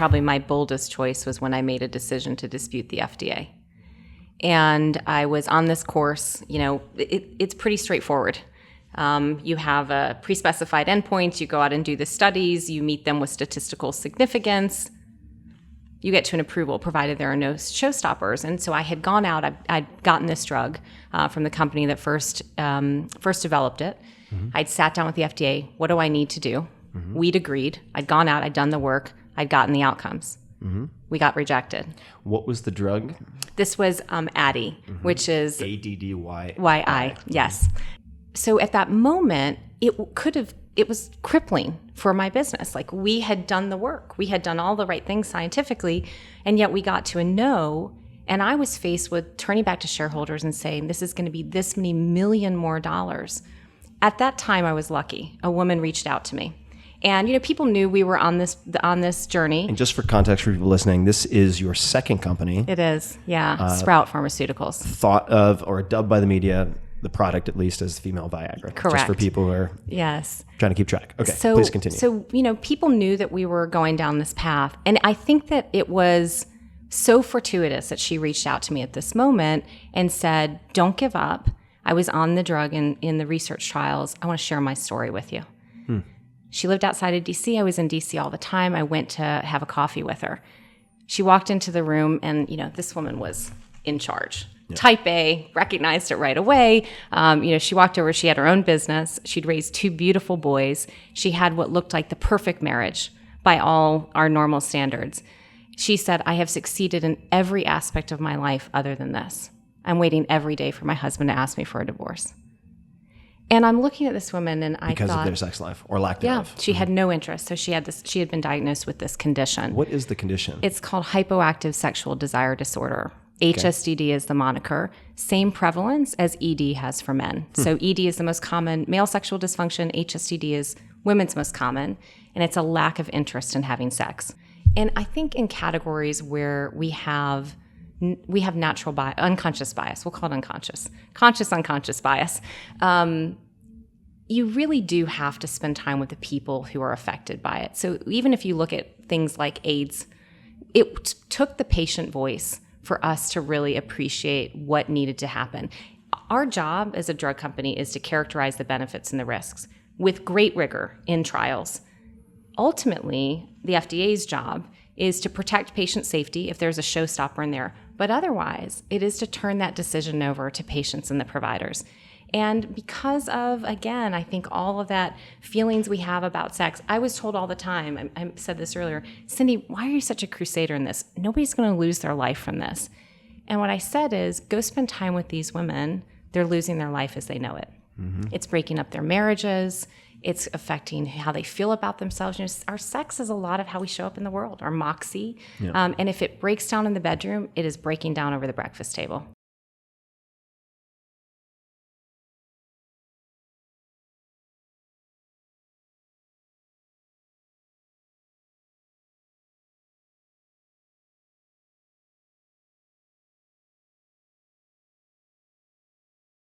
probably my boldest choice was when I made a decision to dispute the FDA. And I was on this course, it's pretty straightforward. You have a pre-specified endpoint, you go out and do the studies, you meet them with statistical significance, you get to an approval, provided there are no showstoppers. And so I had gone out, I'd gotten this drug from the company that first developed it. Mm-hmm. I'd sat down with the FDA, what do I need to do? Mm-hmm. We'd agreed, I'd gone out, I'd done the work, I'd gotten the outcomes. Mm-hmm. We got rejected. What was the drug? This was Addy, mm-hmm. which is ADDY. YI, yes. So at that moment, it was crippling for my business. Like, we had done the work. We had done all the right things scientifically, and yet we got to a no, and I was faced with turning back to shareholders and saying, this is going to be this many million more dollars. At that time, I was lucky. A woman reached out to me. And, people knew we were on this journey. And just for context for people listening, this is your second company. It is, yeah. Sprout Pharmaceuticals. Thought of, or dubbed by the media, the product at least, as female Viagra. Correct. Just for people who are trying to keep track. Okay, please continue. So, people knew that we were going down this path. And I think that it was so fortuitous that she reached out to me at this moment and said, don't give up. I was on the drug in the research trials. I want to share my story with you. She lived outside of DC. I was in DC all the time. I went to have a coffee with her. She walked into the room and, this woman was in charge. Yeah. Type A, recognized it right away. She walked over, she had her own business. She'd raised 2 beautiful boys. She had what looked like the perfect marriage by all our normal standards. She said, I have succeeded in every aspect of my life other than this. I'm waiting every day for my husband to ask me for a divorce. And I'm looking at this woman and I thought... Because of their sex life or lack thereof. Yeah, she had no interest. So she had been diagnosed with this condition. What is the condition? It's called hypoactive sexual desire disorder. Okay. HSDD is the moniker. Same prevalence as ED has for men. So ED is the most common male sexual dysfunction. HSDD is women's most common. And it's a lack of interest in having sex. And I think in categories where we have natural bias, unconscious bias, we'll call it unconscious, unconscious bias. You really do have to spend time with the people who are affected by it. So even if you look at things like AIDS, it took the patient voice for us to really appreciate what needed to happen. Our job as a drug company is to characterize the benefits and the risks with great rigor in trials. Ultimately, the FDA's job is to protect patient safety if there's a showstopper in there. But otherwise, it is to turn that decision over to patients and the providers. And because of, again, I think all of that feelings we have about sex, I was told all the time, I said this earlier, Cindy, why are you such a crusader in this? Nobody's going to lose their life from this. And what I said is, go spend time with these women. They're losing their life as they know it. Mm-hmm. It's breaking up their marriages. It's affecting how they feel about themselves. Our sex is a lot of how we show up in the world, our moxie. Yeah. And if it breaks down in the bedroom, it is breaking down over the breakfast table.